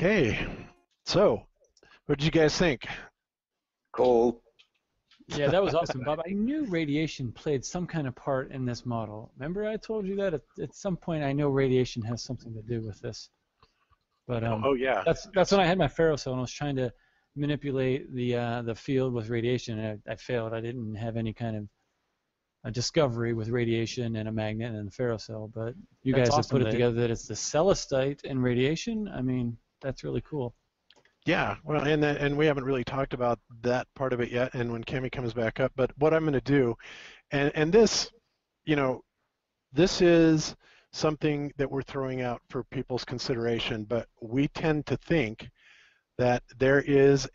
Okay, so what did you guys think? Cool. Yeah, that was awesome, Bob. I knew radiation played some kind of part in this model. Remember I told you that at some point I know radiation has something to do with this. But Oh yeah, that's when I had my ferrocell and I was trying to manipulate the field with radiation, and I failed. I didn't have any kind of a discovery with radiation and a magnet and a ferrocell, but you That's guys have awesome, put it Dave. together that it's the Celestite and radiation. I mean, that's really cool. yeah. Well, and we haven't really talked about that part of it yet. And when Kemi comes back up, but what I'm going to do, and this, you know, this is something that we're throwing out for people's consideration, but we tend to think that there is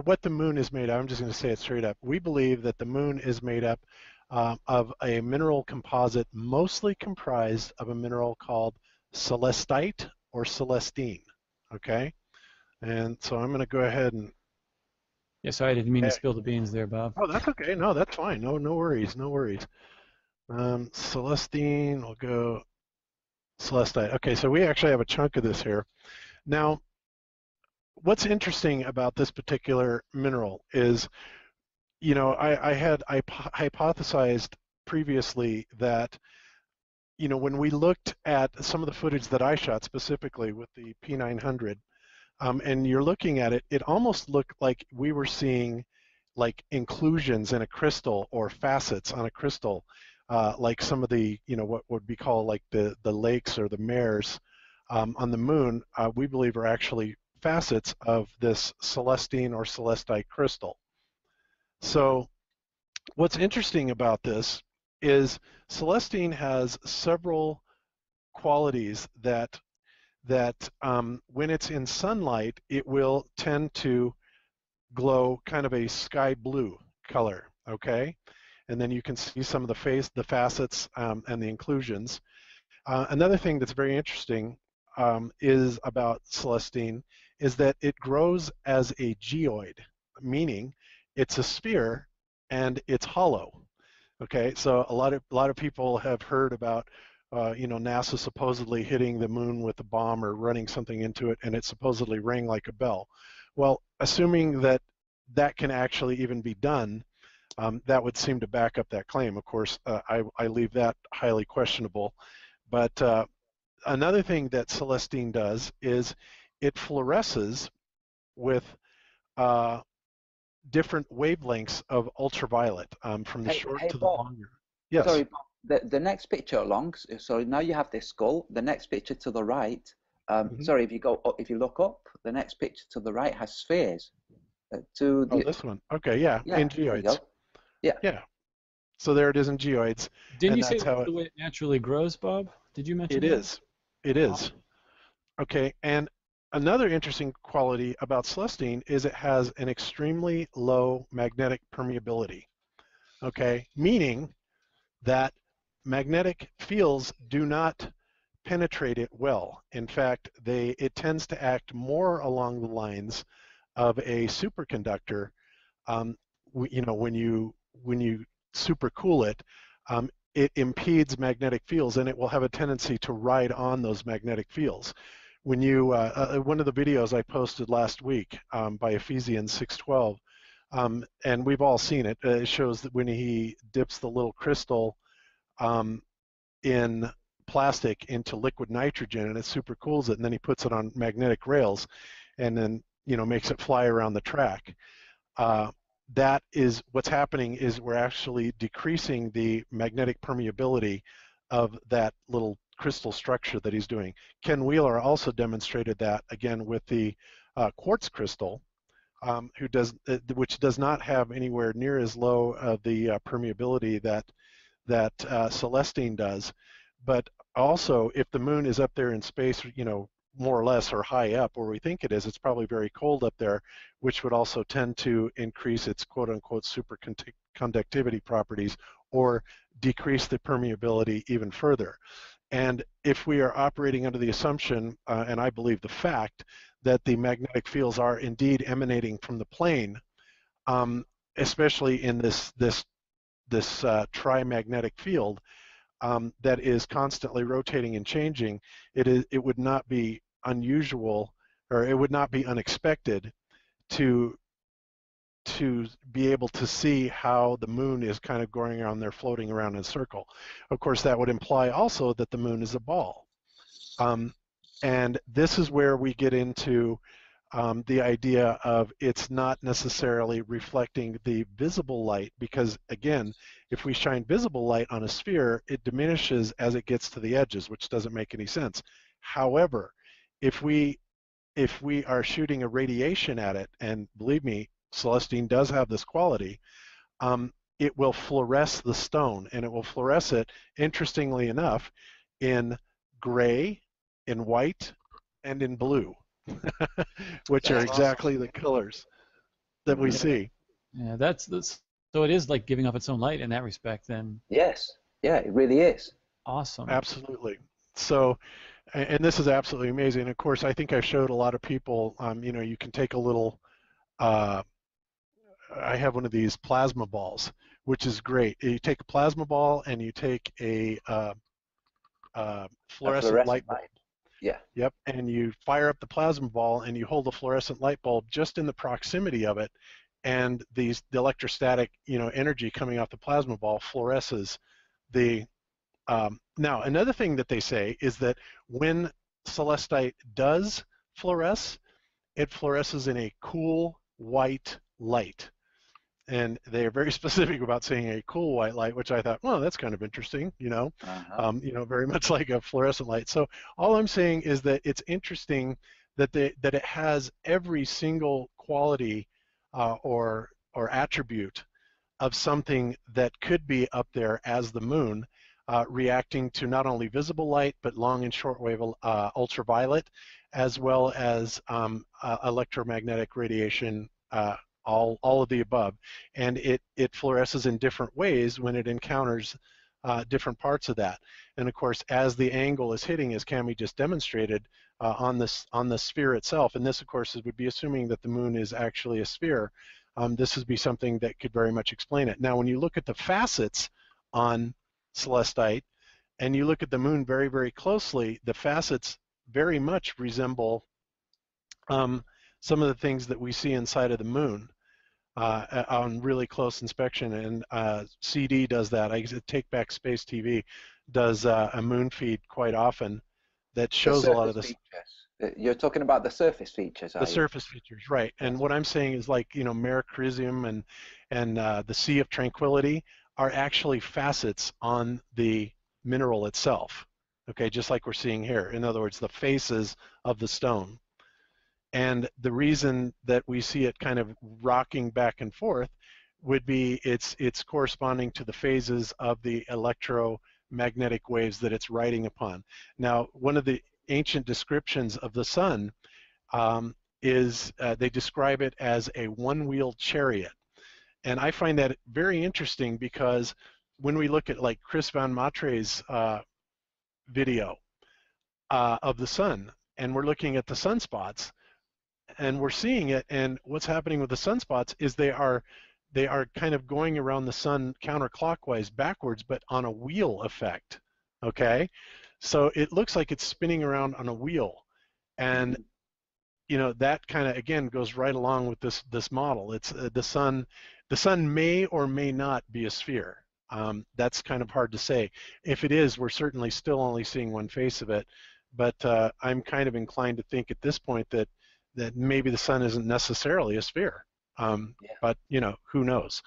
what the moon is made of. I'm just going to say it straight up. We believe that the moon is made up of a mineral composite mostly comprised of a mineral called celestite or celestine. Okay, and so I'm going to go ahead and. Yeah, sorry, I didn't mean to spill the beans there, Bob. Oh, that's okay. No, that's fine. No worries. No worries. Celestine, we'll go celestite. Okay, so we actually have a chunk of this here. Now, what's interesting about this particular mineral is, you know, I hypothesized previously that, you know, when we looked at some of the footage that I shot specifically with the P900, and you're looking at it, it almost looked like we were seeing like inclusions in a crystal or facets on a crystal, like some of the, you know, what would be called like the lakes or the mares on the moon, we believe are actually facets of this celestine or celestite crystal. So what's interesting about this is celestine has several qualities that when it's in sunlight, it will tend to glow kind of a sky blue color, okay? And then you can see some of the facets and the inclusions. Another thing that's very interesting is about celestine is that it grows as a geoid, meaning it's a sphere and it's hollow. Okay, so a lot of people have heard about you know, NASA supposedly hitting the moon with a bomb or running something into it, and it supposedly rang like a bell. Well, assuming that that can actually even be done, that would seem to back up that claim. Of course, I leave that highly questionable. But another thing that celestine does is it fluoresces with different wavelengths of ultraviolet, from the short to the Bob. longer. Yes. Sorry, Bob. The next picture along. So now you have this skull. The next picture to the right. Sorry, if you look up, the next picture to the right has spheres. This one. Okay, yeah, in geoids. Yeah. Yeah. So there it is in geoids. Didn't you say that's the way it naturally grows, Bob? Did you mention that? It is. It is. Okay, and another interesting quality about celestine is it has an extremely low magnetic permeability. Okay, meaning that magnetic fields do not penetrate it well. In fact, it tends to act more along the lines of a superconductor. You know, when you supercool it, it impedes magnetic fields, and it will have a tendency to ride on those magnetic fields. When you one of the videos I posted last week by Ephesians 6:12, and we've all seen it. It shows that when he dips the little crystal in plastic into liquid nitrogen and it supercools it, and then he puts it on magnetic rails, and then, you know, makes it fly around the track. That is what's happening, is we're actually decreasing the magnetic permeability of that little crystal structure that he's doing. Ken Wheeler also demonstrated that again with the quartz crystal, which does not have anywhere near as low of the permeability that celestine does. But also, if the moon is up there in space, you know, more or less, or high up where we think it is, it's probably very cold up there, which would also tend to increase its quote-unquote superconductivity properties or decrease the permeability even further. And if we are operating under the assumption, and I believe the fact, that the magnetic fields are indeed emanating from the plane, especially in this trimagnetic field that is constantly rotating and changing, it would not be unusual, or it would not be unexpected to be able to see how the moon is kind of going around there, floating around in a circle. Of course, that would imply also that the moon is a ball. And this is where we get into the idea of it's not necessarily reflecting the visible light, because again, if we shine visible light on a sphere, it diminishes as it gets to the edges, which doesn't make any sense. However, if we are shooting a radiation at it, and believe me, Celestine does have this quality, it will fluoresce the stone, and it will fluoresce it, interestingly enough, in gray, in white, and in blue, which are exactly the colors that we see. Yeah, so it is like giving off its own light in that respect then. Yes, yeah, it really is. Awesome. Absolutely. So, and this is absolutely amazing. And of course, I think I showed a lot of people, you know, you can take a little, I have one of these plasma balls, which is great. You take a plasma ball and you take a fluorescent light bulb. Yeah. Yep, and you fire up the plasma ball and you hold the fluorescent light bulb just in the proximity of it, and the electrostatic, you know, energy coming off the plasma ball fluoresces the. Now, another thing that they say is that when celestite does fluoresce, it fluoresces in a cool white light. And they are very specific about saying a cool white light, which I thought, well, that's kind of interesting, you know, very much like a fluorescent light. So all I'm saying is that it's interesting that that it has every single quality or attribute of something that could be up there as the moon, reacting to not only visible light but long and shortwave ultraviolet, as well as electromagnetic radiation. All of the above, and it fluoresces in different ways when it encounters different parts of that. And of course, as the angle is hitting, as Cami just demonstrated, on the sphere itself, and this of course would be assuming that the moon is actually a sphere, this would be something that could very much explain it. Now when you look at the facets on celestite and you look at the moon very, very closely, the facets very much resemble some of the things that we see inside of the moon. On really close inspection, and CD does that. Take Back Space TV does a moon feed quite often that shows a lot of this. You're talking about the surface features, are you? The surface features, right? And what I'm saying is, like, you know, Mare Crisium and the Sea of Tranquility are actually facets on the mineral itself. Okay, just like we're seeing here. In other words, the faces of the stone. And the reason that we see it kind of rocking back and forth would be it's corresponding to the phases of the electromagnetic waves that it's riding upon. Now, one of the ancient descriptions of the sun is they describe it as a one-wheeled chariot. And I find that very interesting because when we look at like Chris Van Matre's video of the sun, and we're looking at the sunspots, and we're seeing it, and what's happening with the sunspots is they are kind of going around the sun counterclockwise backwards, but on a wheel effect. Okay, so it looks like it's spinning around on a wheel, and you know that kind of again goes right along with this model. It's the sun may or may not be a sphere. That's kind of hard to say. If it is, we're certainly still only seeing one face of it, but I'm kind of inclined to think at this point that maybe the sun isn't necessarily a sphere. But you know, who knows?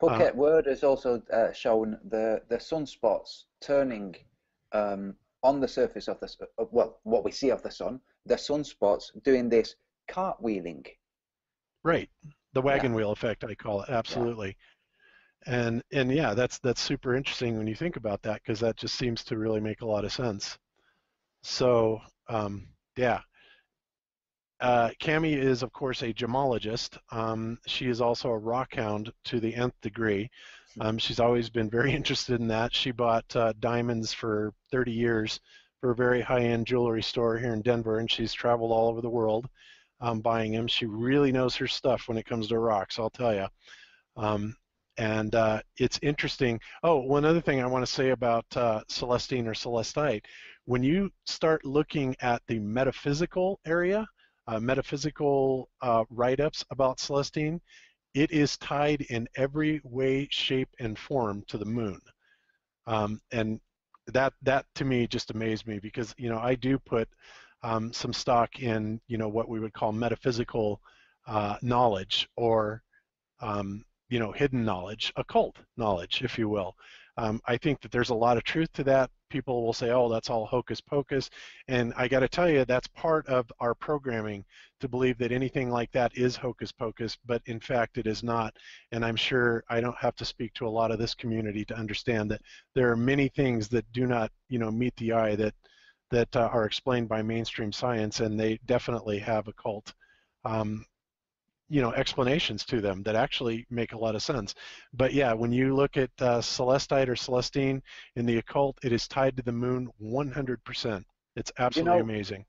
Phuket Word has also shown the sunspots turning on the surface of the well, what we see of the sun. The sunspots doing this cartwheeling. Right, the wagon wheel effect, I call it. Absolutely. Yeah. And yeah, that's super interesting when you think about that, because that just seems to really make a lot of sense. So yeah. Cami is, of course, a gemologist. She is also a rock hound to the nth degree. She's always been very interested in that. She bought diamonds for 30 years for a very high-end jewelry store here in Denver, and she's traveled all over the world buying them. She really knows her stuff when it comes to rocks, I'll tell you. And it's interesting. Oh, one other thing I want to say about celestine or celestite. when you start looking at the metaphysical area, metaphysical write-ups about Celestine, it is tied in every way, shape, and form to the moon. And that to me just amazed me, because I do put some stock in what we would call metaphysical knowledge, or hidden knowledge, occult knowledge, if you will. I think that there's a lot of truth to that. People will say, oh, that's all hocus pocus. And I got to tell you, that's part of our programming, to believe that anything like that is hocus pocus, but in fact it is not. And I'm sure I don't have to speak to a lot of this community to understand that there are many things that do not meet the eye that are explained by mainstream science, and they definitely have occult explanations to them that actually make a lot of sense. But yeah, when you look at Celestite or Celestine in the occult, it is tied to the moon 100%. It's absolutely amazing.